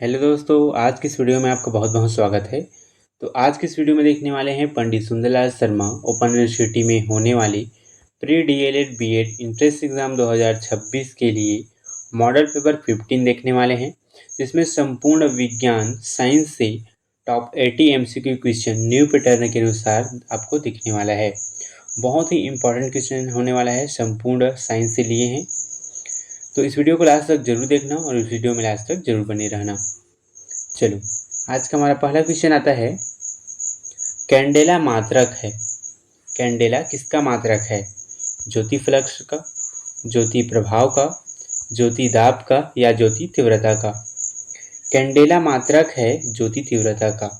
Hello दोस्तों, आज की इस वीडियो में आपका बहुत बहुत स्वागत है। तो आज की इस वीडियो में देखने वाले हैं पंडित सुंदरलाल शर्मा ओपन यूनिवर्सिटी में होने वाली pre DElEd BEd entrance exam 2026 के लिए मॉडल पेपर 15 देखने वाले हैं, जिसमें संपूर्ण विज्ञान साइंस से top 80 MCQ question new pattern के अनुसार आपको दिखने वाला है। बहुत ही इंपॉर्टेंट क्वेश्चन होने वाला है, संपूर्ण साइंस से लिए हैं। तो इस वीडियो को लास्ट तक जरूर देखना और इस वीडियो में लास्ट तक जरूर बने रहना। चलो, आज का हमारा पहला क्वेश्चन आता है, कैंडेला मात्रक है। कैंडेला किसका मात्रक है? ज्योति फ्लक्स का, ज्योति प्रभाव का, ज्योति दाब का या ज्योति तीव्रता का? कैंडेला मात्रक है ज्योति तीव्रता का।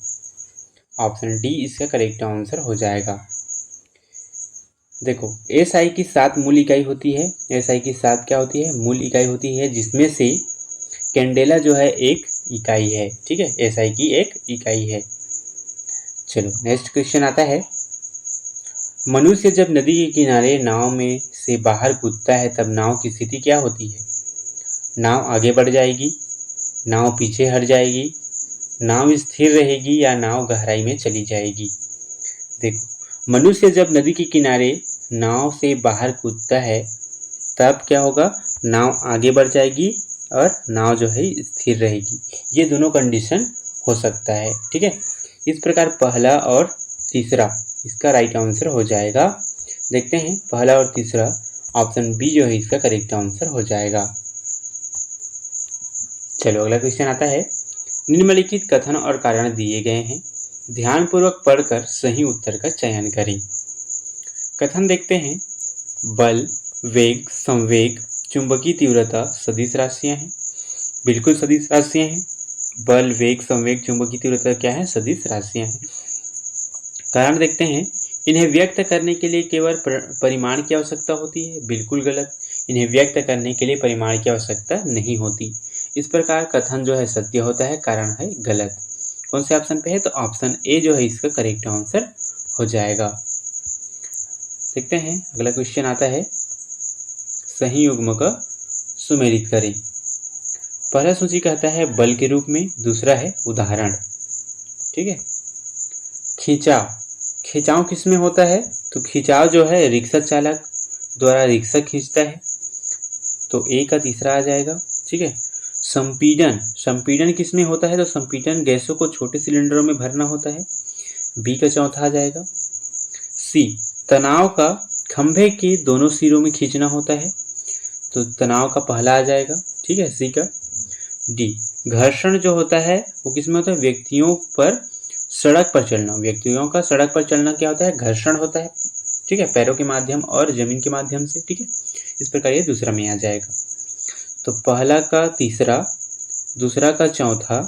ऑप्शन डी इसका करेक्ट आंसर हो जाएगा। देखो, एसआई की 7 मूल इकाई होती है। एसआई की 7 क्या होती है? मूल इकाई होती है, जिसमें से कैंडेला जो है एक इकाई है। ठीक है, एसआई की एक इकाई है। चलो, नेक्स्ट क्वेश्चन आता है, मनुष्य जब नदी के किनारे नाव में से बाहर कूदता है तब नाव की स्थिति क्या होती है? नाव आगे बढ़ जाएगी, नाव पीछे हट जाएगी, नाव स्थिर रहेगी या नाव गहराई में चली जाएगी? देखो, मनुष्य जब नदी के किनारे नाव से बाहर कूदता है तब क्या होगा? नाव आगे बढ़ जाएगी और नाव जो है स्थिर रहेगी। ये दोनों कंडीशन हो सकता है। ठीक है, इस प्रकार पहला और तीसरा इसका राइट आंसर हो जाएगा। देखते हैं पहला और तीसरा, ऑप्शन बी जो है इसका करेक्ट आंसर हो जाएगा। चलो, अगला क्वेश्चन आता है, निम्नलिखित कथन और कारण दिए गए हैं, ध्यानपूर्वक पढ़कर सही उत्तर का चयन करें। कथन देखते हैं, बल, वेग, संवेग, चुंबकीय तीव्रता सदिश राशियां हैं। बिल्कुल सदिश राशियां हैं। बल, वेग, संवेग, चुंबकीय तीव्रता क्या है? सदिश राशियां हैं। कारण देखते हैं, इन्हें व्यक्त करने के लिए केवल परिमाण की आवश्यकता होती है। बिल्कुल गलत, इन्हें व्यक्त करने के लिए परिमाण की आवश्यकता नहीं होती। इस प्रकार कथन जो है सत्य होता है, कारण है गलत। कौन से ऑप्शन पे है? तो ऑप्शन ए जो है इसका करेक्ट आंसर हो जाएगा। देखते हैं अगला क्वेश्चन आता है, सही युग्म का सुमेलित करें। पहला सूची कहता है बल के रूप में, दूसरा है उदाहरण। ठीक है, खिंचाव, खिंचाव किस में होता है? तो खिंचाव जो है रिक्शा चालक द्वारा रिक्शा खींचता है, तो ए का तीसरा आ जाएगा। ठीक है, संपीडन, संपीडन किस में होता है? तो संपीडन गैसों को छोटे सिलेंडरों में भरना होता है, बी का चौथा आ जाएगा। सी, तनाव का खंभे के दोनों सिरों में खींचना होता है, तो तनाव का पहला आ जाएगा। ठीक है, सी का। डी, घर्षण जो होता है वो किसमें होता है? व्यक्तियों पर सड़क पर चलना, व्यक्तियों का सड़क पर चलना क्या होता है? घर्षण होता है। ठीक है, पैरों के माध्यम और जमीन के माध्यम से। ठीक है, इस प्रकार ये दूसरा में आ जाएगा। तो पहला का तीसरा, दूसरा का चौथा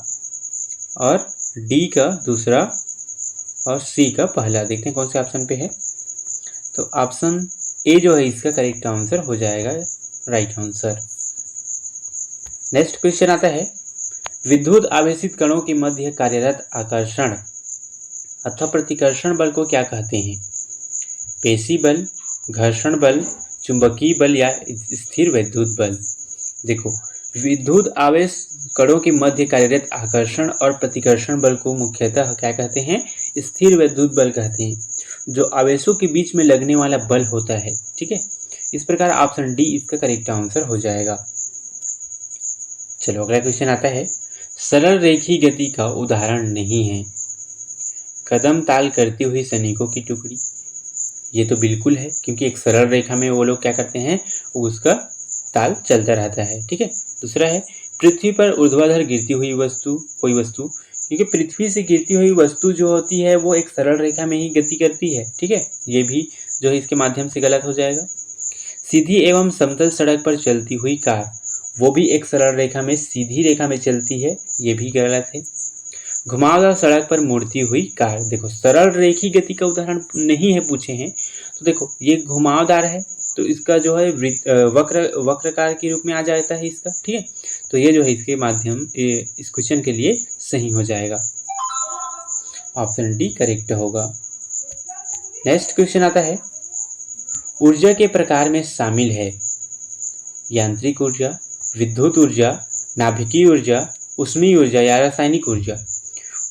और डी का दूसरा और सी का पहला। देखते हैं कौन से ऑप्शन पे है। तो ऑप्शन ए जो है इसका करेक्ट आंसर हो जाएगा, राइट आंसर। नेक्स्ट क्वेश्चन आता है, विद्युत आवेशित कणों के मध्य कार्यरत आकर्षण अथवा प्रतिकर्षण बल को क्या कहते हैं? पेशी बल, घर्षण बल, चुंबकीय बल या स्थिर विद्युत बल? देखो, विद्युत आवेश कणों के मध्य कार्यरत आकर्षण और प्रतिकर्षण बल को मुख्यतः क्या कहते हैं? स्थिर विद्युत बल कहते हैं, जो आवेशों के बीच में लगने वाला बल होता है। ठीक है, इस प्रकार ऑप्शन डी इसका करेक्ट आंसर हो जाएगा। चलो, अगला क्वेश्चन आता है, सरल रेखीय गति का उदाहरण नहीं है। कदम ताल करती हुई सैनिकों की टुकड़ी, ये तो बिल्कुल है, क्योंकि एक सरल रेखा में वो लोग क्या करते हैं? उसका ताल चलता रहता है। ठीक है, दूसरा है, पृथ्वी पर ऊर्ध्वाधर गिरती हुई वस्तु, कोई वस्तु, क्योंकि पृथ्वी से गिरती हुई वस्तु जो होती है वो एक सरल रेखा में ही गति करती है। ठीक है, ये भी जो है इसके माध्यम से गलत हो जाएगा। सीधी एवं समतल सड़क पर चलती हुई कार, वो भी एक सरल रेखा में सीधी रेखा में चलती है, ये भी गलत है। घुमावदार सड़क पर मुड़ती हुई कार, देखो सरल रेखीय गति का उदाहरण नहीं है पूछे हैं, तो देखो ये घुमावदार है, तो इसका जो है वक्रकार के रूप में आ जाता है इसका। ठीक है, तो ये जो है इसके माध्यम इस क्वेश्चन के लिए सही हो जाएगा, ऑप्शन डी करेक्ट होगा। नेक्स्ट क्वेश्चन आता है, ऊर्जा के प्रकार में शामिल है यांत्रिक ऊर्जा, विद्युत ऊर्जा, नाभिकीय ऊर्जा, ऊष्मीय ऊर्जा या रासायनिक ऊर्जा।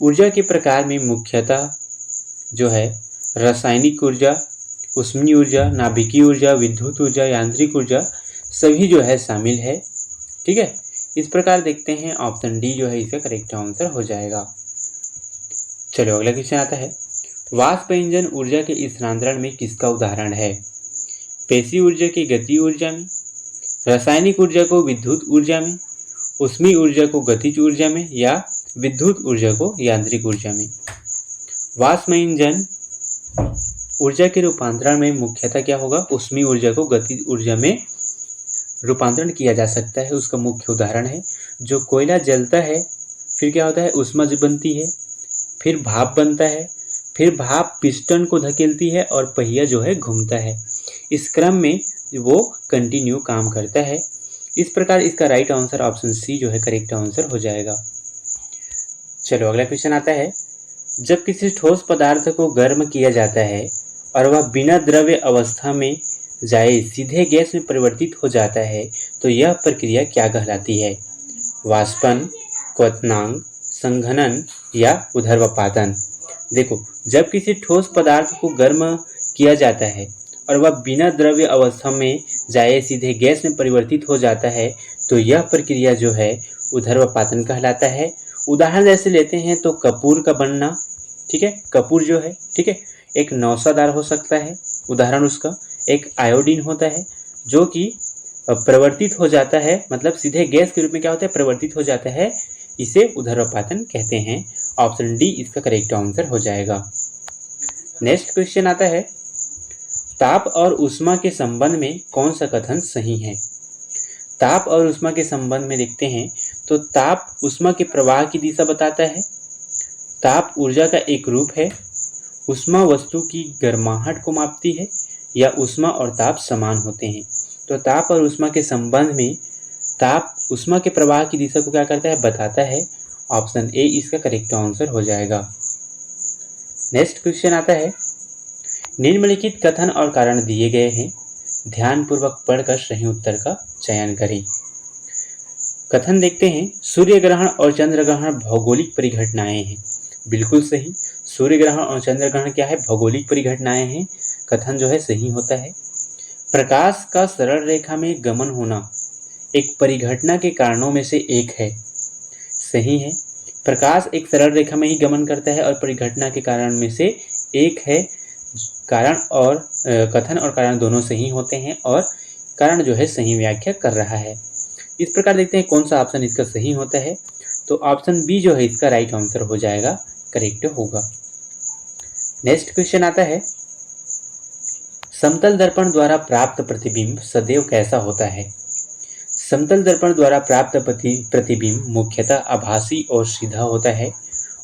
ऊर्जा के प्रकार में मुख्यतः जो है रासायनिक ऊर्जा, ऊष्मीय ऊर्जा, नाभिकीय ऊर्जा, विद्युत ऊर्जा, यांत्रिक ऊर्जा सभी जो है शामिल है। ठीक है, इस प्रकार देखते हैं ऑप्शन डी जो है इसका करेक्ट आंसर हो जाएगा। चलो अगला क्वेश्चन आता है, वाष्प इंजन ऊर्जा के स्थानांतरण में किसका उदाहरण है? पेशी ऊर्जा की गति ऊर्जा में, रासायनिक ऊर्जा को विद्युत ऊर्जा में, ऊष्मीय ऊर्जा को गतिज ऊर्जा में या विद्युत ऊर्जा को यांत्रिक ऊर्जा में। वाष्प इंजन ऊर्जा के रूपांतरण में मुख्यतः क्या होगा? ऊष्मीय ऊर्जा को गतिज ऊर्जा में रूपांतरण किया जा सकता है। उसका मुख्य उदाहरण है जो कोयला जलता है, फिर क्या होता है? ऊष्मा बनती है, फिर भाप बनता है, फिर भाप पिस्टन को धकेलती है और पहिया जो है घूमता है। इस क्रम में वो कंटिन्यू काम करता है। इस प्रकार इसका राइट आंसर ऑप्शन सी जो है करेक्ट आंसर हो जाएगा। चलो अगला क्वेश्चन आता है, जब किसी ठोस पदार्थ को गर्म किया जाता है और वह बिना द्रव्य अवस्था में जाए सीधे गैस में परिवर्तित हो जाता है तो यह प्रक्रिया क्या कहलाती है? वाष्पन, क्वथनांक, संघनन या ऊर्ध्वपातन। देखो, जब किसी ठोस पदार्थ को गर्म किया जाता है और वह बिना द्रव्य अवस्था में जाए सीधे गैस में परिवर्तित हो जाता है तो यह प्रक्रिया जो है ऊर्ध्वपातन कहलाता है। उदाहरण जैसे लेते हैं तो कपूर का बनना, ठीक है, कपूर जो है, ठीक है, एक नौसादार हो सकता है उदाहरण उसका, एक आयोडीन होता है जो कि प्रवर्तित हो जाता है, मतलब सीधे गैस के रूप में क्या होता है? प्रवर्तित हो जाता है, इसे ऊर्ध्वपातन कहते हैं। ऑप्शन डी इसका करेक्ट आंसर हो जाएगा। नेक्स्ट क्वेश्चन आता है, ताप और ऊष्मा के संबंध में कौन सा कथन सही है? ताप और ऊष्मा के संबंध में देखते हैं तो ताप ऊष्मा के प्रवाह की दिशा बताता है, ताप ऊर्जा का एक रूप है, ऊष्मा वस्तु की गर्माहट को मापती है या ऊष्मा और ताप समान होते हैं। तो ताप और ऊष्मा के संबंध में ताप ऊष्मा के प्रवाह की दिशा को क्या करता है? बताता है। ऑप्शन ए इसका करेक्ट आंसर हो जाएगा। नेक्स्ट क्वेश्चन आता है, निम्नलिखित कथन और कारण दिए गए हैं, ध्यानपूर्वक पढ़कर सही उत्तर का चयन करें। कथन देखते हैं, सूर्य ग्रहण और चंद्र ग्रहण भौगोलिक परिघटनाएं हैं। बिल्कुल सही, सूर्य ग्रहण और चंद्र ग्रहण क्या है? भौगोलिक परिघटनाएं हैं। कथन जो है सही होता है। प्रकाश का सरल रेखा में गमन होना एक परिघटना के कारणों में से एक है। सही है, प्रकाश एक सरल रेखा में ही गमन करता है और परिघटना के कारण में से एक है। कारण और कथन और कारण दोनों सही होते हैं और कारण जो है सही व्याख्या कर रहा है। इस प्रकार देखते हैं कौन सा ऑप्शन इसका सही होता है। तो ऑप्शन बी जो है इसका राइट आंसर हो जाएगा, करेक्ट होगा। नेक्स्ट क्वेश्चन आता है, समतल दर्पण द्वारा प्राप्त प्रतिबिंब सदैव कैसा होता है? समतल दर्पण द्वारा प्राप्त प्रतिबिंब मुख्यतः आभासी और सीधा होता है।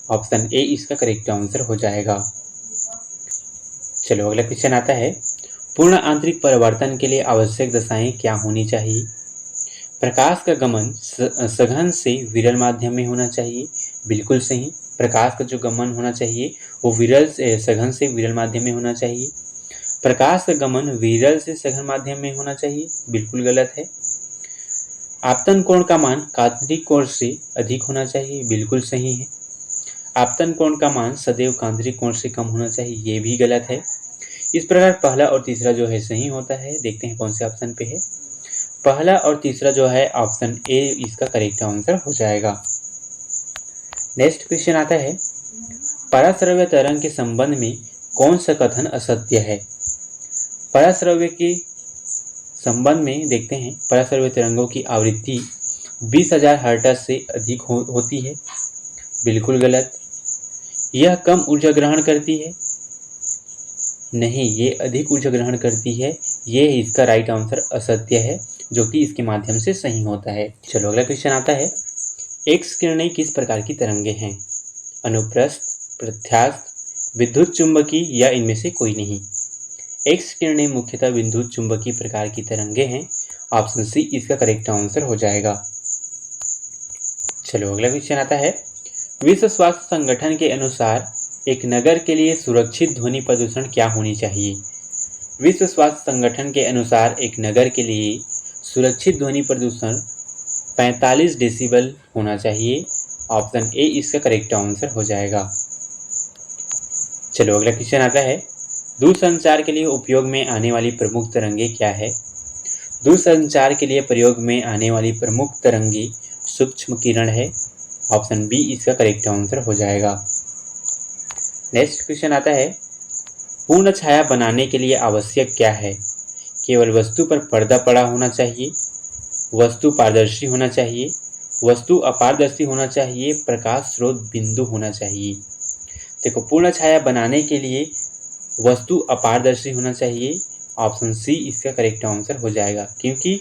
ऑप्शन ए इसका करेक्ट आंसर हो जाएगा। चलो अगला क्वेश्चन आता है, पूर्ण आंतरिक परावर्तन के लिए आवश्यक दशाएं क्या होनी चाहिए? प्रकाश का गमन सघन से विरल माध्यम में होना चाहिए। बिल्कुल सही, प्रकाश का जो गमन होना चाहिए वो सघन से विरल माध्यम में होना चाहिए। प्रकाश का गमन विरल से सघन माध्यम में होना चाहिए। बिल्कुल गलत है। आपतन कोण का मान काल्पनिक कोण से अधिक होना चाहिए। बिल्कुल सही है। आपतन कोण का मान सदैव काल्पनिक कोण से कम होना चाहिए। ये भी गलत है। इस प्रकार पहला और तीसरा जो है सही होता है। देखते हैं कौन से ऑप्शन पे है। पहला और तीसरा जो है ऑप्शन ए इसका करेक्ट आंसर हो जाएगा। नेक्स्ट क्वेश्चन आता है, पराश्रव्य तरंग के संबंध में कौन सा कथन असत्य है? पराश्रव्य के संबंध में देखते हैं, पराश्रव्य तरंगों की आवृत्ति 20,000 हर्ट्ज से अधिक होती है। बिल्कुल गलत। यह कम ऊर्जा ग्रहण करती है। नहीं, ये अधिक ऊर्जा ग्रहण करती है। ये इसका राइट आंसर असत्य है, जो कि इसके माध्यम से सही होता है। चलो अगला क्वेश्चन आता है, एक्स किरणें किस प्रकार की तरंगे हैं? अनुप्रस्थ, प्रत्यास्थ, विद्युत चुंबकीय या इनमें से कोई नहीं? एक्स किरणें मुख्यतः विद्युत चुंबकीय प्रकार की तरंगे हैं। ऑप्शन सी इसका करेक्ट आंसर हो जाएगा। चलो अगला क्वेश्चन आता है, विश्व स्वास्थ्य संगठन के अनुसार एक नगर के लिए सुरक्षित ध्वनि प्रदूषण क्या होनी चाहिए? विश्व स्वास्थ्य संगठन के अनुसार एक नगर के लिए सुरक्षित ध्वनि प्रदूषण 45 डेसिबल होना चाहिए। ऑप्शन ए इसका करेक्ट आंसर हो जाएगा। चलो अगला क्वेश्चन आता है, दूरसंचार के लिए उपयोग में आने वाली प्रमुख तरंगे क्या है? दूरसंचार के लिए प्रयोग में आने वाली प्रमुख तरंगी सूक्ष्म किरण है। ऑप्शन बी इसका करेक्ट आंसर हो जाएगा। नेक्स्ट क्वेश्चन आता है, पूर्ण छाया बनाने के लिए आवश्यक क्या है? केवल वस्तु पर पर्दा पड़ा होना चाहिए, वस्तु पारदर्शी होना चाहिए, वस्तु अपारदर्शी होना चाहिए, प्रकाश स्रोत बिंदु होना चाहिए। देखो, पूर्ण छाया बनाने के लिए वस्तु अपारदर्शी होना चाहिए। ऑप्शन सी इसका करेक्ट आंसर हो जाएगा, क्योंकि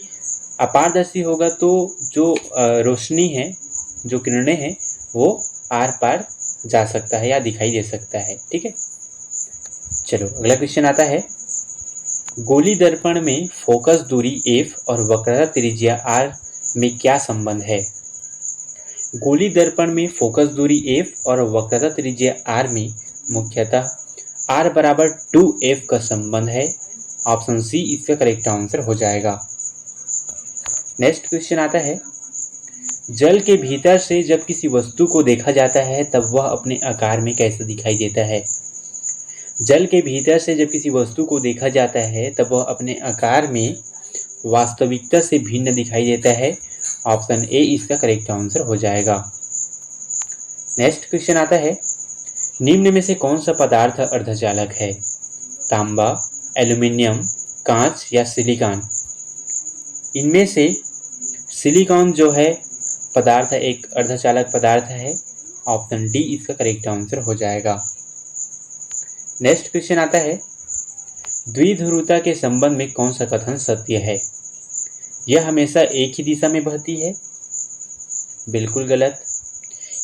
अपारदर्शी होगा तो जो रोशनी है, जो किरणें हैं, वो आर पार जा सकता है या दिखाई दे सकता है। ठीक है, चलो अगला क्वेश्चन आता है, गोली दर्पण में फोकस दूरी f और वक्रता त्रिज्या r में क्या संबंध है? गोली दर्पण में फोकस दूरी f और वक्रता त्रिज्या r में मुख्यतः r बराबर 2f का संबंध है। ऑप्शन सी इसका करेक्ट आंसर हो जाएगा। नेक्स्ट क्वेश्चन आता है, जल के भीतर से जब किसी वस्तु को देखा जाता है तब वह अपने आकार में कैसे दिखाई देता है? जल के भीतर से जब किसी वस्तु को देखा जाता है तब वह अपने आकार में वास्तविकता से भिन्न दिखाई देता है। ऑप्शन ए इसका करेक्ट आंसर हो जाएगा। नेक्स्ट क्वेश्चन आता है, निम्न में से कौन सा पदार्थ अर्धचालक है? तांबा, एल्यूमिनियम, कांच या सिलिकॉन? इनमें से सिलिकॉन जो है पदार्थ एक अर्धचालक पदार्थ है। ऑप्शन डी इसका करेक्ट आंसर हो जाएगा। नेक्स्ट क्वेश्चन आता है, द्विध्रुवता के संबंध में कौन सा कथन सत्य है? यह हमेशा एक ही दिशा में बहती है। बिल्कुल गलत।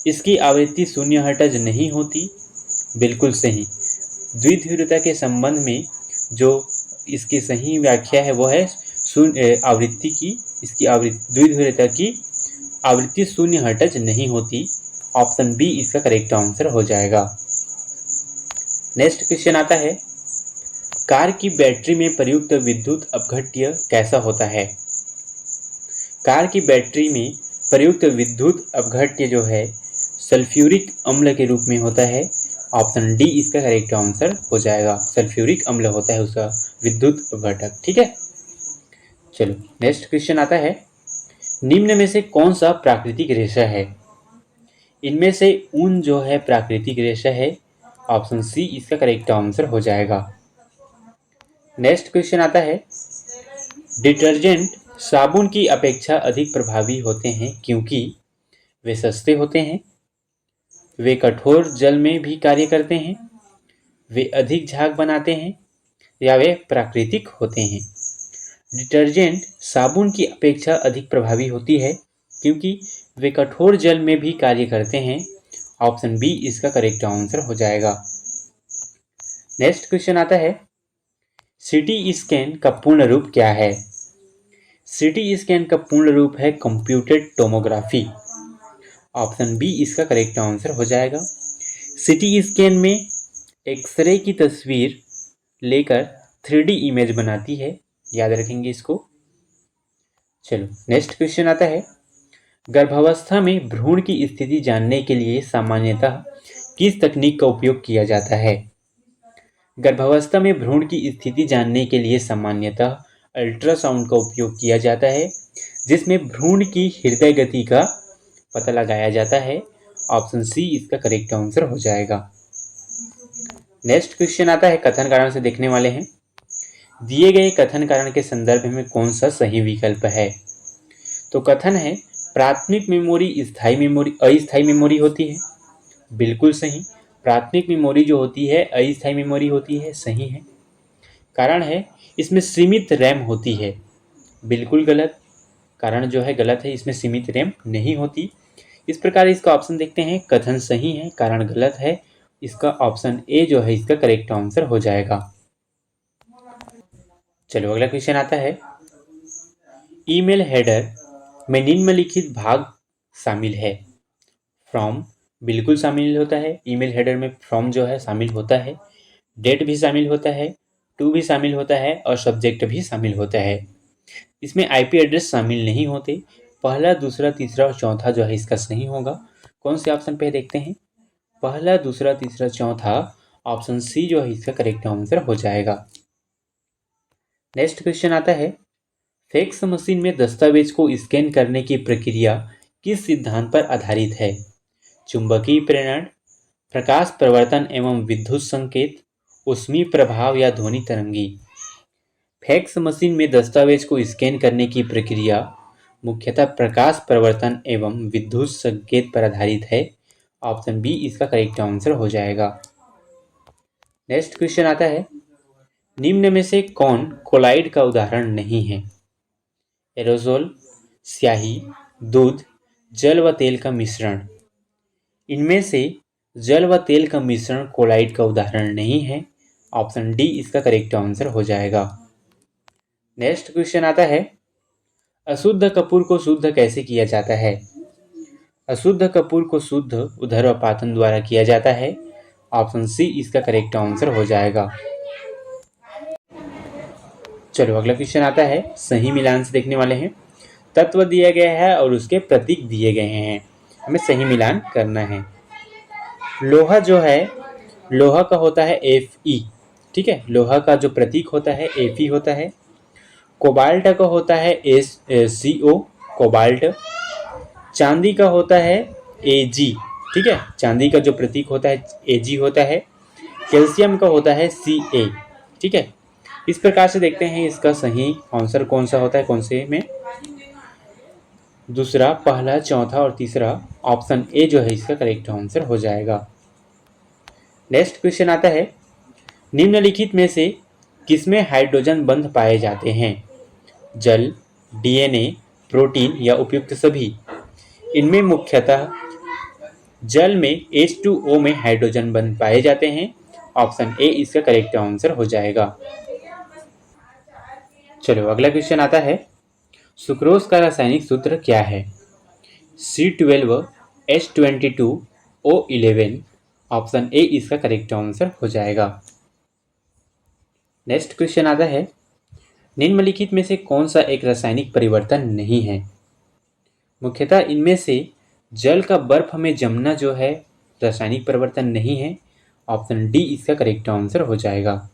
इसकी आवृत्ति शून्य हर्ट्ज नहीं होती। बिल्कुल सही। द्विध्रुवता के संबंध में जो इसकी सही व्याख्या है वो है आवृत्ति की, इसकी आवृत्ति द्विध्रुवता की आवृत्ति शून्य हर्ट्ज नहीं होती। ऑप्शन बी इसका करेक्ट आंसर हो जाएगा। नेक्स्ट क्वेश्चन आता है, कार की बैटरी में प्रयुक्त विद्युत अपघट्य कैसा होता है? कार की बैटरी में प्रयुक्त विद्युत अपघट्य जो है सल्फ्यूरिक अम्ल के रूप में होता है। ऑप्शन डी इसका करेक्ट आंसर हो जाएगा। सल्फ्यूरिक अम्ल होता है उसका विद्युत अपघटक। ठीक है, चलो नेक्स्ट क्वेश्चन आता है, निम्न में से कौन सा प्राकृतिक रेशा है? इनमें से ऊन जो है प्राकृतिक रेशा है। ऑप्शन सी इसका करेक्ट आंसर हो जाएगा। नेक्स्ट क्वेश्चन आता है, डिटर्जेंट साबुन की अपेक्षा अधिक प्रभावी होते हैं क्योंकि वे सस्ते होते हैं, वे कठोर जल में भी कार्य करते हैं, वे अधिक झाग बनाते हैं या वे प्राकृतिक होते हैं। डिटर्जेंट साबुन की अपेक्षा अधिक प्रभावी होती है क्योंकि वे कठोर जल में भी कार्य करते हैं। ऑप्शन बी इसका करेक्ट आंसर हो जाएगा। नेक्स्ट क्वेश्चन आता है, सीटी स्कैन का पूर्ण रूप क्या है? सीटी स्कैन का पूर्ण रूप है कंप्यूटेड टोमोग्राफी। ऑप्शन बी इसका करेक्ट आंसर हो जाएगा। सीटी स्कैन में एक्सरे की तस्वीर लेकर 3D इमेज बनाती है, याद रखेंगे इसको। चलो नेक्स्ट क्वेश्चन आता है, गर्भावस्था में भ्रूण की स्थिति जानने के लिए सामान्यतः किस तकनीक का उपयोग किया जाता है? गर्भावस्था में भ्रूण की स्थिति जानने के लिए सामान्यतः अल्ट्रासाउंड का उपयोग किया जाता है, जिसमें भ्रूण की हृदय गति का पता लगाया जाता है। ऑप्शन सी इसका करेक्ट आंसर हो जाएगा। नेक्स्ट क्वेश्चन आता है, कथन कारण से देखने वाले हैं। दिए गए कथन कारण के संदर्भ में कौन सा सही विकल्प है? तो कथन है, प्राथमिक मेमोरी स्थायी मेमोरी अस्थायी मेमोरी होती है। बिल्कुल सही। प्राथमिक मेमोरी जो होती है अस्थायी मेमोरी होती है। सही है। कारण है, इसमें सीमित रैम होती है। बिल्कुल गलत। कारण जो है गलत है, इसमें सीमित रैम नहीं होती। इस प्रकार इसका ऑप्शन देखते हैं, कथन सही है, कारण गलत है। इसका ऑप्शन ए जो है इसका करेक्ट आंसर हो जाएगा। चलो अगला क्वेश्चन आता है, ईमेल हेडर में निम्नलिखित भाग शामिल है। फ्रॉम बिल्कुल शामिल होता है। ईमेल हेडर में फ्रॉम जो है शामिल होता है, डेट भी शामिल होता है, टू भी शामिल होता है और सब्जेक्ट भी शामिल होता है। इसमें आईपी एड्रेस शामिल नहीं होते। पहला, दूसरा, तीसरा और चौथा जो है इसका सही होगा। कौन से ऑप्शन पे है देखते हैं। पहला, दूसरा, तीसरा, चौथा। ऑप्शन सी जो है इसका करेक्ट आंसर हो जाएगा। नेक्स्ट क्वेश्चन आता है, फैक्स मशीन में दस्तावेज को स्कैन करने की प्रक्रिया किस सिद्धांत पर आधारित है? चुंबकीय प्रेरण, प्रकाश प्रवर्तन एवं विद्युत संकेत, ऊष्मीय प्रभाव या ध्वनि तरंगी। फैक्स मशीन में दस्तावेज को स्कैन करने की प्रक्रिया मुख्यतः प्रकाश प्रवर्तन एवं विद्युत संकेत पर आधारित है। ऑप्शन बी इसका करेक्ट आंसर हो जाएगा। नेक्स्ट क्वेश्चन आता है, निम्न में से कौन कोलाइड का उदाहरण नहीं है? एरोसोल, स्याही, दूध, जल व तेल का मिश्रण। इनमें से जल व तेल का मिश्रण कोलाइड का उदाहरण नहीं है। ऑप्शन डी इसका करेक्ट आंसर हो जाएगा। नेक्स्ट क्वेश्चन आता है, अशुद्ध कपूर को शुद्ध कैसे किया जाता है? अशुद्ध कपूर को शुद्ध ऊर्ध्वपातन द्वारा किया जाता है। ऑप्शन सी इसका करेक्ट आंसर हो जाएगा। चलो अगला क्वेश्चन आता है, सही मिलान से देखने वाले हैं। तत्व दिया गया है और उसके प्रतीक दिए गए हैं, हमें सही मिलान करना है। लोहा जो है, लोहा का होता है Fe, ठीक है, लोहा का जो प्रतीक होता है Fe होता है। कोबाल्ट का होता है CO, कोबाल्ट। चांदी का होता है Ag, ठीक है, चांदी का जो प्रतीक होता है Ag होता है। कैल्शियम का होता है Ca, ठीक है। इस प्रकार से देखते हैं इसका सही आंसर कौन सा होता है, कौन से में। दूसरा, पहला, चौथा और तीसरा। ऑप्शन ए जो है इसका करेक्ट आंसर हो जाएगा। नेक्स्ट क्वेश्चन आता है, निम्नलिखित में से किसमें हाइड्रोजन बंध पाए जाते हैं? जल, DNA, प्रोटीन या उपयुक्त सभी। इनमें मुख्यतः जल में H2O में हाइड्रोजन बंध पाए जाते हैं। ऑप्शन ए इसका करेक्ट आंसर हो जाएगा। चलो अगला क्वेश्चन आता है, सुक्रोज का रासायनिक सूत्र क्या है? C12H22O11। ऑप्शन ए इसका करेक्ट आंसर हो जाएगा। नेक्स्ट क्वेश्चन आता है, निम्नलिखित में से कौन सा एक रासायनिक परिवर्तन नहीं है? मुख्यतः इनमें से जल का बर्फ में जमना जो है रासायनिक परिवर्तन नहीं है। ऑप्शन डी इसका करेक्ट आंसर हो जाएगा।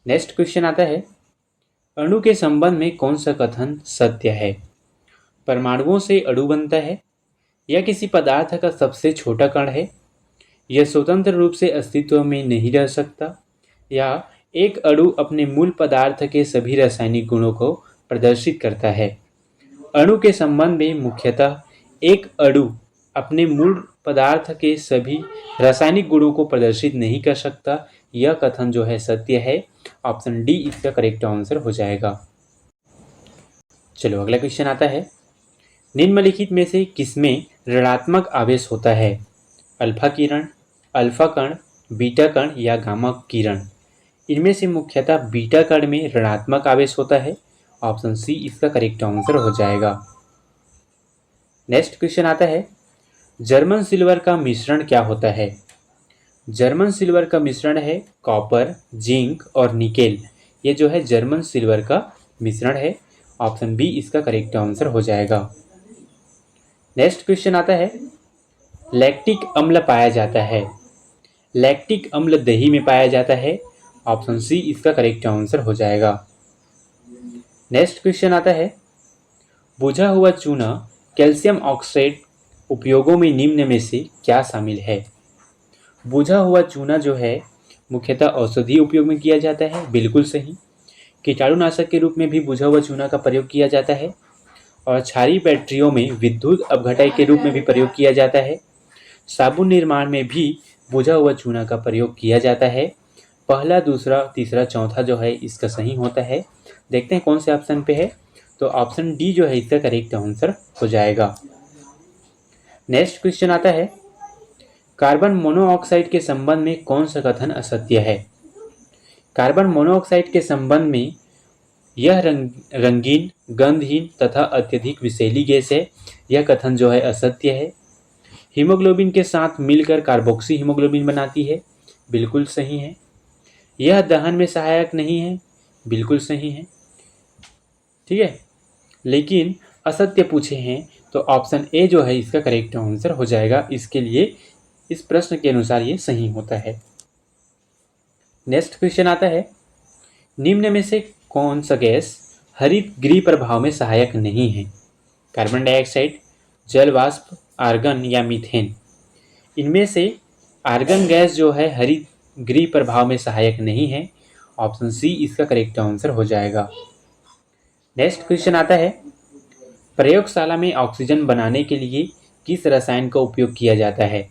नेक्स्ट क्वेश्चन आता है, अणु के संबंध में कौन सा कथन सत्य है? परमाणुओं से अणु बनता है, यह किसी पदार्थ का सबसे छोटा कण है, यह स्वतंत्र रूप से अस्तित्व में नहीं रह सकता, या एक अणु अपने मूल पदार्थ के सभी रासायनिक गुणों को प्रदर्शित करता है। अणु के संबंध में मुख्यतः एक अणु अपने मूल पदार्थ के सभी रासायनिक गुणों को प्रदर्शित नहीं कर सकता, यह कथन जो है सत्य है। ऑप्शन डी इसका करेक्ट आंसर हो जाएगा। चलो अगला क्वेश्चन आता है, निम्नलिखित में से किसमें ऋणात्मक आवेश होता है? अल्फा किरण, अल्फा कण, बीटा कण या गामा किरण। इनमें से मुख्यतः बीटा कण में ऋणात्मक आवेश होता है। ऑप्शन सी इसका करेक्ट आंसर हो जाएगा। नेक्स्ट क्वेश्चन आता है, जर्मन सिल्वर का मिश्रण क्या होता है? जर्मन सिल्वर का मिश्रण है कॉपर, जिंक और निकेल। ये जो है जर्मन सिल्वर का मिश्रण है। ऑप्शन बी इसका करेक्ट आंसर हो जाएगा। नेक्स्ट क्वेश्चन आता है, लैक्टिक अम्ल पाया जाता है। लैक्टिक अम्ल दही में पाया जाता है। ऑप्शन सी इसका करेक्ट आंसर हो जाएगा। नेक्स्ट क्वेश्चन आता है, बुझा हुआ चूना कैल्शियम ऑक्साइड उपयोगों में निम्न में से क्या शामिल है? बुझा हुआ चूना जो है मुख्यतः औषधीय उपयोग में किया जाता है, बिल्कुल सही। कीटाणुनाशक के रूप में भी बुझा हुआ चूना का प्रयोग किया जाता है, और क्षारीय बैटरियों में विद्युत अपघटय के रूप में भी प्रयोग किया जाता है। साबुन निर्माण में भी बुझा हुआ चूना का प्रयोग किया जाता है। पहला, दूसरा, तीसरा, चौथा जो है इसका सही होता है। देखते हैं कौन से ऑप्शन पे है, तो ऑप्शन डी जो है इसका करेक्ट आंसर हो जाएगा। नेक्स्ट क्वेश्चन आता है, कार्बन मोनोऑक्साइड के संबंध में कौन सा कथन असत्य है? कार्बन मोनोऑक्साइड के संबंध में यह रंगीन, गंधहीन तथा अत्यधिक विषैली गैस है, यह कथन जो है असत्य है। हीमोग्लोबिन के साथ मिलकर कार्बोक्सी हीमोग्लोबिन बनाती है, बिल्कुल सही है। यह दहन में सहायक नहीं है, बिल्कुल सही है, ठीक है। लेकिन असत्य पूछे हैं तो ऑप्शन ए जो है इसका करेक्ट आंसर हो जाएगा। इसके लिए इस प्रश्न के अनुसार ये सही होता है। नेक्स्ट क्वेश्चन आता है, निम्न में से कौन सा गैस हरित गृह प्रभाव में सहायक नहीं है? कार्बन डाइऑक्साइड, जल वाष्प, आर्गन या मीथेन। इनमें से आर्गन गैस जो है हरित गृह प्रभाव में सहायक नहीं है। ऑप्शन सी इसका करेक्ट आंसर हो जाएगा। नेक्स्ट क्वेश्चन आता है, प्रयोगशाला में ऑक्सीजन बनाने के लिए किस रसायन का उपयोग किया जाता है?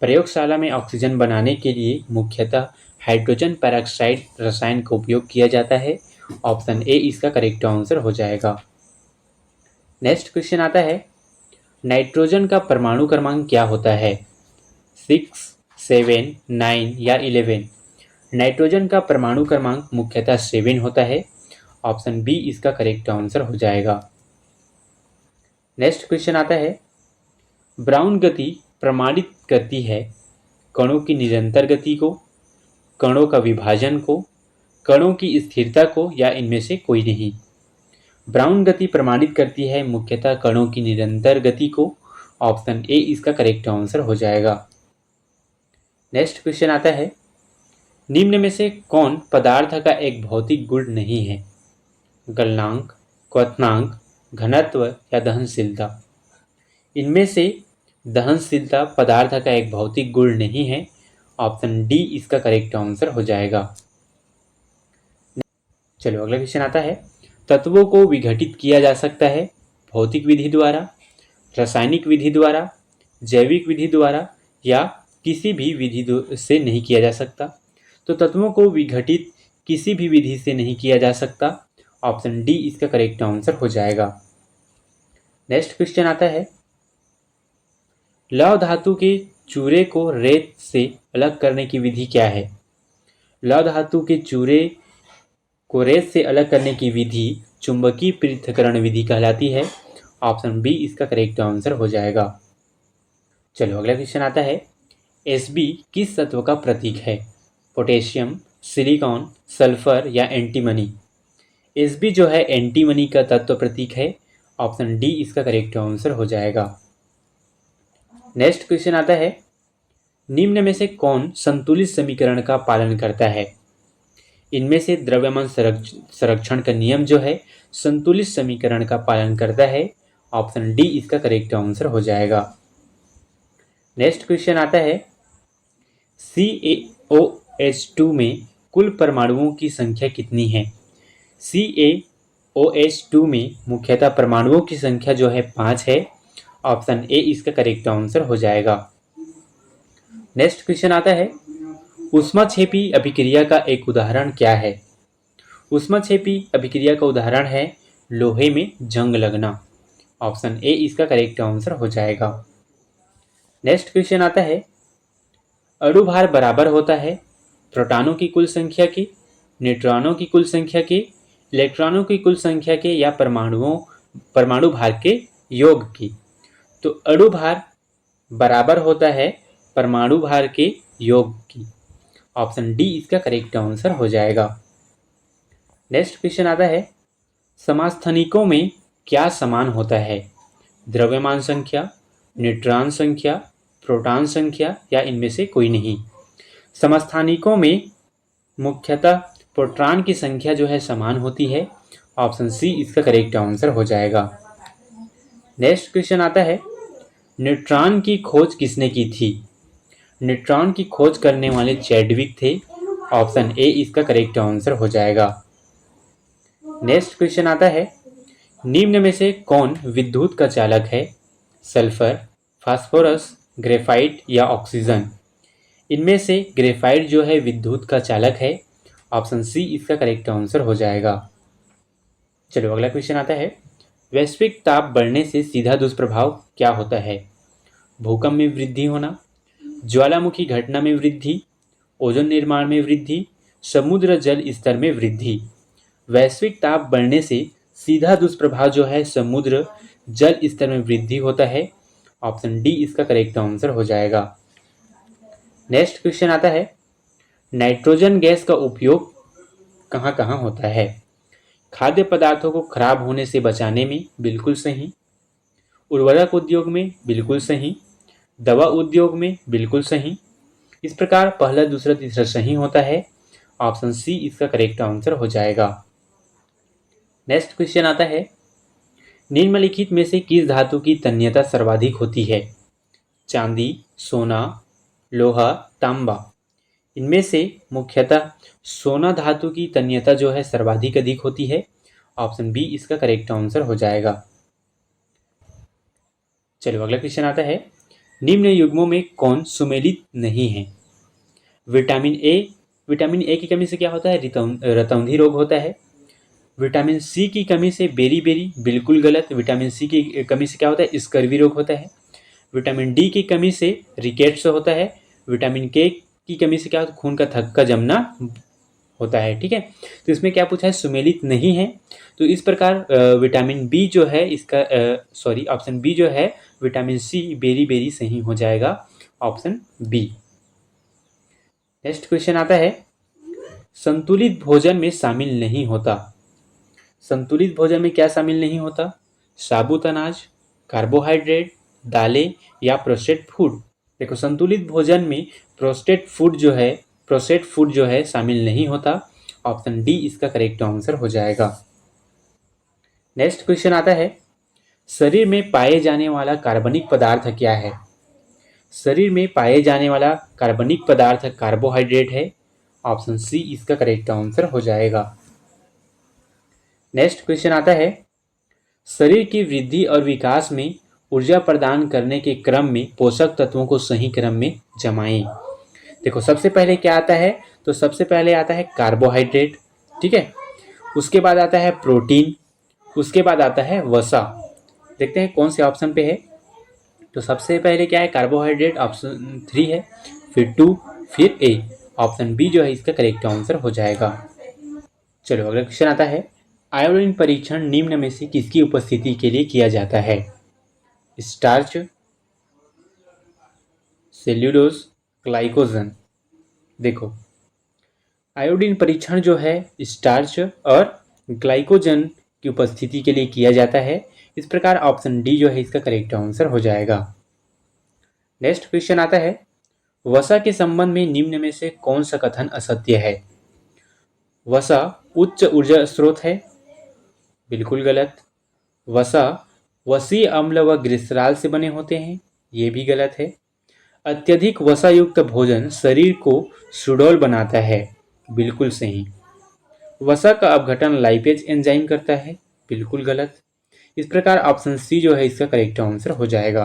प्रयोगशाला में ऑक्सीजन बनाने के लिए मुख्यतः हाइड्रोजन पेरोक्साइड रसायन का उपयोग किया जाता है। ऑप्शन ए इसका करेक्ट आंसर हो जाएगा। नेक्स्ट क्वेश्चन आता है, नाइट्रोजन का परमाणु क्रमांक क्या होता है? 6, 7, 9 या 11। नाइट्रोजन का परमाणु क्रमांक मुख्यतः 7 होता है। ऑप्शन बी इसका करेक्ट आंसर हो जाएगा। नेक्स्ट क्वेश्चन आता है, ब्राउन गति प्रमाणित करती है कणों की निरंतर गति को, कणों का विभाजन को, कणों की स्थिरता को या इनमें से कोई नहीं। ब्राउन गति प्रमाणित करती है मुख्यतः कणों की निरंतर गति को। ऑप्शन ए इसका करेक्ट आंसर हो जाएगा। नेक्स्ट क्वेश्चन आता है, निम्न में से कौन पदार्थ का एक भौतिक गुण नहीं है? गलनांक, क्वथनांक, घनत्व या दहनशीलता। इनमें से दहनशीलता पदार्थ का एक भौतिक गुण नहीं है। ऑप्शन डी इसका करेक्ट आंसर हो जाएगा। चलो अगला क्वेश्चन आता है, तत्वों को विघटित किया जा सकता है भौतिक विधि द्वारा, रासायनिक विधि द्वारा, जैविक विधि द्वारा या किसी भी विधि से नहीं किया जा सकता। तो तत्वों को विघटित किसी भी विधि से नहीं किया जा सकता। ऑप्शन डी इसका करेक्ट आंसर हो जाएगा। नेक्स्ट क्वेश्चन आता है, लौह धातु के चूरे को रेत से अलग करने की विधि क्या है? लौह धातु के चूरे को रेत से अलग करने की विधि चुंबकीय पृथक्करण विधि कहलाती है। ऑप्शन बी इसका करेक्ट आंसर हो जाएगा। चलो अगला क्वेश्चन आता है, Sb किस तत्व का प्रतीक है? पोटेशियम, सिलिकॉन, सल्फर या एंटीमनी। Sb जो है एंटीमनी का तत्व प्रतीक है। ऑप्शन डी इसका करेक्ट आंसर हो जाएगा। नेक्स्ट क्वेश्चन आता है, निम्न में से कौन संतुलित समीकरण का पालन करता है? इनमें से द्रव्यमान संरक्षण का नियम जो है संतुलित समीकरण का पालन करता है। ऑप्शन डी इसका करेक्ट आंसर हो जाएगा। नेक्स्ट क्वेश्चन आता है, CaOH2 में कुल परमाणुओं की संख्या कितनी है? CaOH2 में मुख्यतः परमाणुओं की संख्या जो है 5 है। ऑप्शन ए इसका करेक्ट आंसर हो जाएगा। नेक्स्ट क्वेश्चन आता है, ऊष्माक्षेपी अभिक्रिया का एक उदाहरण क्या है? ऊष्माक्षेपी अभिक्रिया का उदाहरण है लोहे में जंग लगना। ऑप्शन ए इसका करेक्ट आंसर हो जाएगा। नेक्स्ट क्वेश्चन आता है, अणुभार बराबर होता है प्रोटॉनों की कुल संख्या के, न्यूट्रॉनों की कुल संख्या के, इलेक्ट्रॉनों की कुल संख्या के या परमाणु भार के योग की। तो अणुभार बराबर होता है परमाणु भार के योग की। ऑप्शन डी इसका करेक्ट आंसर हो जाएगा। नेक्स्ट क्वेश्चन आता है, समस्थानिकों में क्या समान होता है? द्रव्यमान संख्या, न्यूट्रॉन संख्या, प्रोटॉन संख्या या इनमें से कोई नहीं। समस्थानिकों में मुख्यतः प्रोटॉन की संख्या जो है समान होती है। ऑप्शन सी इसका करेक्ट आंसर हो जाएगा। नेक्स्ट क्वेश्चन आता है, न्यूट्रॉन की खोज किसने की थी? न्यूट्रॉन की खोज करने वाले चैडविक थे। ऑप्शन ए इसका करेक्ट आंसर हो जाएगा। नेक्स्ट क्वेश्चन आता है, निम्न में से कौन विद्युत का चालक है? सल्फर, फास्फोरस, ग्रेफाइट या ऑक्सीजन। इनमें से ग्रेफाइट जो है विद्युत का चालक है। ऑप्शन सी इसका करेक्ट आंसर हो जाएगा। चलो अगला क्वेश्चन आता है, वैश्विक ताप बढ़ने से सीधा दुष्प्रभाव क्या होता है? भूकंप में वृद्धि होना, ज्वालामुखी घटना में वृद्धि, ओजोन निर्माण में वृद्धि, समुद्र जल स्तर में वृद्धि। वैश्विक ताप बढ़ने से सीधा दुष्प्रभाव जो है समुद्र जल स्तर में वृद्धि होता है। ऑप्शन डी इसका करेक्ट आंसर हो जाएगा। नेक्स्ट क्वेश्चन आता है, नाइट्रोजन गैस का उपयोग कहाँ कहाँ होता है? खाद्य पदार्थों को खराब होने से बचाने में, बिल्कुल सही। उर्वरक उद्योग में बिल्कुल सही, दवा उद्योग में बिल्कुल सही। इस प्रकार पहला दूसरा तीसरा सही होता है। ऑप्शन सी इसका करेक्ट आंसर हो जाएगा। नेक्स्ट क्वेश्चन आता है, निम्नलिखित में से किस धातु की तन्यता सर्वाधिक होती है? चांदी, सोना, लोहा, तांबा। इनमें से मुख्यतः सोना धातु की तन्यता जो है सर्वाधिक अधिक होती है। ऑप्शन बी इसका करेक्ट आंसर हो जाएगा। चलो अगला क्वेश्चन आता है, निम्न युग्मों में कौन सुमेलित नहीं है? विटामिन ए की कमी से क्या होता है? रतौंधी रोग होता है। विटामिन सी की कमी से बेरी बेरी, बिल्कुल गलत। विटामिन सी की कमी से क्या होता है? स्कर्वी रोग होता है। विटामिन डी की कमी से रिकेट्स होता है। विटामिन के की कमी से क्या होता है? खून का थक्का जमना होता है। ठीक है, तो इसमें क्या पूछा है? सुमेलित नहीं है। तो इस प्रकार विटामिन बी जो है इसका ऑप्शन बी जो है विटामिन सी बेरी बेरी सही हो जाएगा। Option B. नेक्स्ट क्वेश्चन आता है, संतुलित भोजन में शामिल नहीं होता। संतुलित भोजन में क्या शामिल नहीं होता? साबुत अनाज, कार्बोहाइड्रेट, दालें या प्रोसेस्ड फूड। देखो, संतुलित भोजन में प्रोसेस्ड फूड जो है शामिल नहीं होता। ऑप्शन डी इसका करेक्ट आंसर हो जाएगा। नेक्स्ट क्वेश्चन आता है, शरीर में पाए जाने वाला कार्बनिक पदार्थ क्या है? शरीर में पाए जाने वाला कार्बनिक पदार्थ कार्बोहाइड्रेट है। ऑप्शन सी इसका करेक्ट आंसर हो जाएगा। नेक्स्ट क्वेश्चन आता है, शरीर की वृद्धि और विकास में ऊर्जा प्रदान करने के क्रम में पोषक तत्वों को सही क्रम में जमाएं। देखो, सबसे पहले क्या आता है? तो सबसे पहले आता है कार्बोहाइड्रेट। ठीक है, उसके बाद आता है प्रोटीन, उसके बाद आता है वसा। देखते हैं कौन से ऑप्शन पे है। तो सबसे पहले क्या है? कार्बोहाइड्रेट, ऑप्शन 3 है, फिर 2, फिर ए। ऑप्शन बी जो है इसका करेक्ट आंसर हो जाएगा। चलो अगला क्वेश्चन आता है, आयोडीन परीक्षण निम्न में से किसकी उपस्थिति के लिए किया जाता है? Starch, cellulose, glycogen. देखो, आयोडीन परीक्षण जो है स्टार्च और ग्लाइकोजन की उपस्थिति के लिए किया जाता है। इस प्रकार ऑप्शन डी जो है इसका करेक्ट आंसर हो जाएगा। नेक्स्ट क्वेश्चन आता है, वसा के संबंध में निम्न में से कौन सा कथन असत्य है? वसा उच्च ऊर्जा स्रोत है, बिल्कुल गलत। वसा वसीय अम्ल व ग्लिसरॉल से बने होते हैं, ये भी गलत है। अत्यधिक वसा युक्त भोजन शरीर को सुडौल बनाता है, बिल्कुल सही। वसा का अपघटन लाइपेज एंजाइम करता है, बिल्कुल गलत। इस प्रकार ऑप्शन सी जो है इसका करेक्ट आंसर हो जाएगा।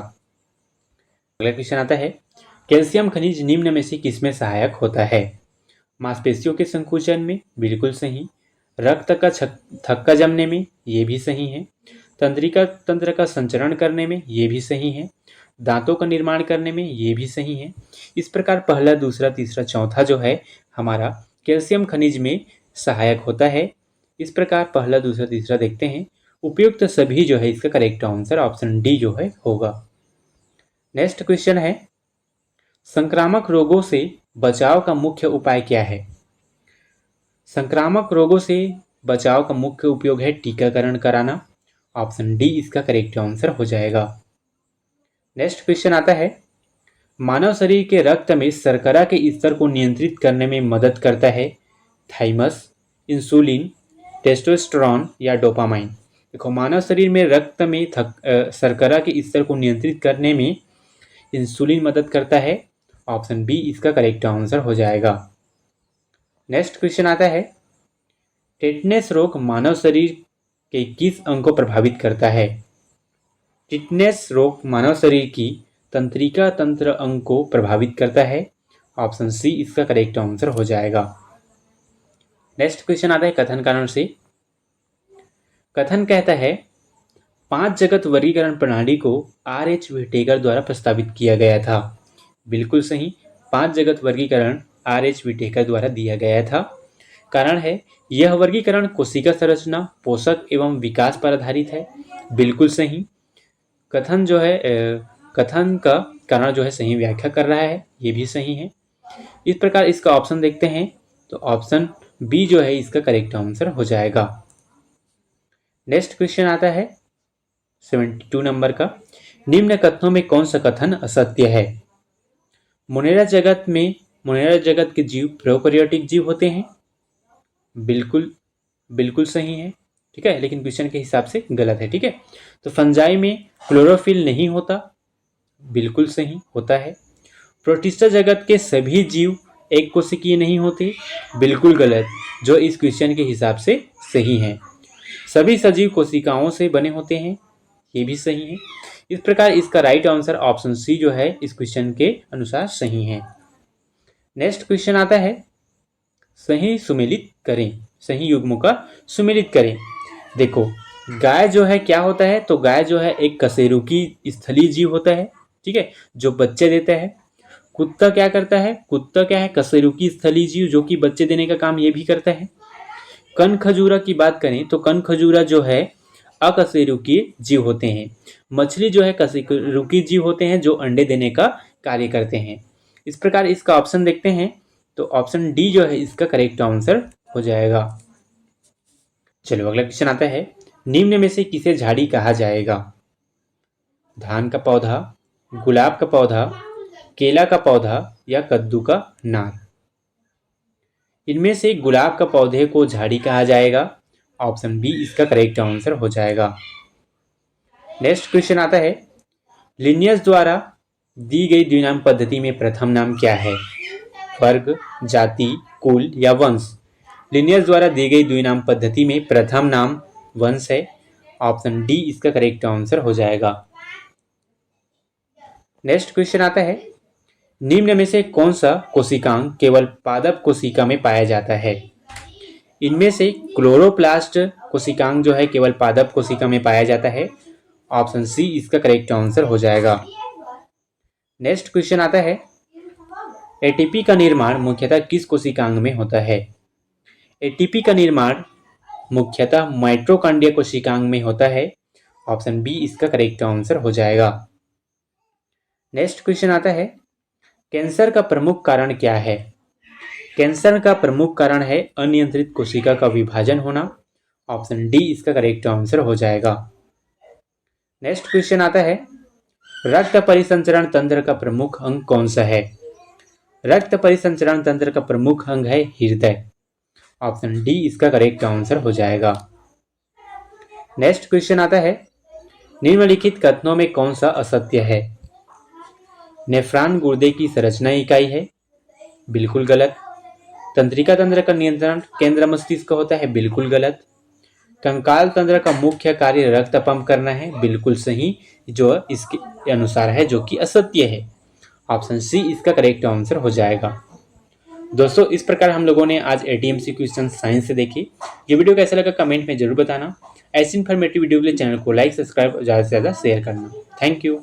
अगला क्वेश्चन आता है, कैल्शियम खनिज निम्न में से किसमें सहायक होता है? मांसपेशियों के संकुचन में, बिल्कुल सही। रक्त का थक्का जमने में, ये भी सही है। तंत्रिका तंत्र का संचरण करने में, ये भी सही है। दांतों का निर्माण करने में, ये भी सही है। इस प्रकार पहला दूसरा तीसरा चौथा जो है हमारा कैल्शियम खनिज में सहायक होता है। इस प्रकार पहला दूसरा तीसरा देखते हैं, उपयुक्त सभी जो है इसका करेक्ट आंसर ऑप्शन डी जो है होगा। नेक्स्ट क्वेश्चन है, संक्रामक रोगों से बचाव का मुख्य उपाय क्या है? संक्रामक रोगों से बचाव का मुख्य उपयोग है टीकाकरण कराना। ऑप्शन डी इसका करेक्ट आंसर हो जाएगा। नेक्स्ट क्वेश्चन आता है, मानव शरीर के रक्त में शर्करा के स्तर को नियंत्रित करने में मदद करता है थाइमस, इंसुलिन, टेस्टोस्टेरोन या डोपामाइन। देखो, मानव शरीर में रक्त में शर्करा के स्तर को नियंत्रित करने में इंसुलिन मदद करता है। ऑप्शन बी इसका करेक्ट आंसर हो जाएगा। नेक्स्ट क्वेश्चन आता है, टेटनेस रोग मानव शरीर के किस अंग को प्रभावित करता है? टेटनेस रोग मानव शरीर की तंत्रिका तंत्र अंग को प्रभावित करता है। ऑप्शन सी इसका करेक्ट आंसर हो जाएगा। नेक्स्ट क्वेश्चन आता है कथन कारण से। कथन कहता है, 5 जगत वर्गीकरण प्रणाली को R.H. व्हिटेकर द्वारा प्रस्तावित किया गया था। बिल्कुल सही, 5 जगत वर्गीकरण R.H. व्हिटेकर द्वारा दिया गया था। कारण है, यह वर्गीकरण कोशिका संरचना, पोषक एवं विकास पर आधारित है। बिल्कुल सही। कथन जो है कथन का कारण जो है सही व्याख्या कर रहा है, ये भी सही है। इस प्रकार इसका ऑप्शन देखते हैं, तो ऑप्शन बी जो है इसका करेक्ट आंसर हो जाएगा। नेक्स्ट क्वेश्चन आता है 72 नंबर का, निम्न कथनों में कौन सा कथन असत्य है? मुनेरा जगत के जीव प्रोकैरियोटिक जीव होते हैं। बिल्कुल बिल्कुल सही है। ठीक है, लेकिन क्वेश्चन के हिसाब से गलत है। ठीक है, तो फंजाई में क्लोरोफिल नहीं होता। बिल्कुल सही, होता है। प्रोटिस्टा जगत के सभी जीव एक कोशिकीय नहीं होते। बिल्कुल गलत, जो इस क्वेश्चन के हिसाब से सही है। सभी सजीव कोशिकाओं से बने होते हैं। ये भी सही है। इस प्रकार इसका राइट आंसर ऑप्शन सी जो है इस क्वेश्चन के अनुसार सही है। नेक्स्ट क्वेश्चन आता है, सही सुमेलित करें, सही युग्मों का सुमेलित करें। देखो, गाय जो है क्या होता है, तो गाय जो है एक कशेरुकी स्थलीय जीव होता है। ठीक है, जो बच्चे देता है। कुत्ता क्या करता है, कुत्ता क्या है, कशेरुकी स्थलीय जीव जो कि बच्चे देने का काम ये भी करता है। कन खजूरा की बात करें तो कन खजूरा जो है अकशेरुकीय जीव होते हैं। मछली जो है कशेरुकी जीव होते हैं जो अंडे देने का कार्य करते हैं। इस प्रकार इसका ऑप्शन देखते हैं तो ऑप्शन डी जो है इसका करेक्ट आंसर हो जाएगा। चलो अगला क्वेश्चन आता है, निम्न में से किसे झाड़ी कहा जाएगा? धान का पौधा, गुलाब का पौधा, केला का पौधा या कद्दू का नार? इनमें से गुलाब का पौधे को झाड़ी कहा जाएगा। ऑप्शन बी इसका करेक्ट आंसर हो जाएगा। नेक्स्ट क्वेश्चन आता है, लिनियस द्वारा दी गई द्विनाम पद्धति में प्रथम नाम क्या है? वर्ग, जाति, कुल या वंश? लिनियस द्वारा दी गई द्विनाम पद्धति में प्रथम नाम वंश है। ऑप्शन डी इसका करेक्ट आंसर हो जाएगा। नेक्स्ट क्वेश्चन आता है, निम्न में से कौन सा कोशिकांग केवल पादप कोशिका में पाया जाता है? इनमें से क्लोरोप्लास्ट कोशिकांग जो है केवल पादप कोशिका में पाया जाता है। ऑप्शन सी इसका करेक्ट आंसर हो जाएगा। नेक्स्ट क्वेश्चन आता है, एटीपी का निर्माण मुख्यतः किस कोशिकांग में होता है? एटीपी का निर्माण मुख्यतः माइटोकॉन्ड्रिया कोशिकांग में होता है। ऑप्शन बी इसका करेक्ट आंसर हो जाएगा। नेक्स्ट क्वेश्चन आता है, कैंसर का प्रमुख कारण क्या है? कैंसर का प्रमुख कारण है अनियंत्रित कोशिका का विभाजन होना। ऑप्शन डी इसका करेक्ट आंसर हो जाएगा। नेक्स्ट क्वेश्चन आता है, रक्त परिसंचरण तंत्र का प्रमुख अंग कौन सा है? रक्त परिसंचरण तंत्र का प्रमुख अंग है हृदय। ऑप्शन डी इसका करेक्ट आंसर हो जाएगा। नेक्स्ट क्वेश्चन आता है, निम्नलिखित कथनों में कौन सा असत्य है? नेफ्रॉन गुर्दे की संरचना इकाई है। बिल्कुल गलत। तंत्रिका तंत्र का नियंत्रण केंद्र मस्तिष्क होता है। बिल्कुल गलत। कंकाल तंत्र का मुख्य कार्य रक्त पंप करना है। बिल्कुल सही, जो इसके अनुसार है, जो कि असत्य है। ऑप्शन सी इसका करेक्ट आंसर हो जाएगा। दोस्तों, इस प्रकार हम लोगों ने आज एटीएमसी क्वेश्चन साइंस से देखी। ये वीडियो कैसा लगा कमेंट में जरूर बताना। ऐसी इन्फॉर्मेटिव वीडियो के लिए चैनल को लाइक, सब्सक्राइब और ज़्यादा से ज़्यादा शेयर करना। Thank you.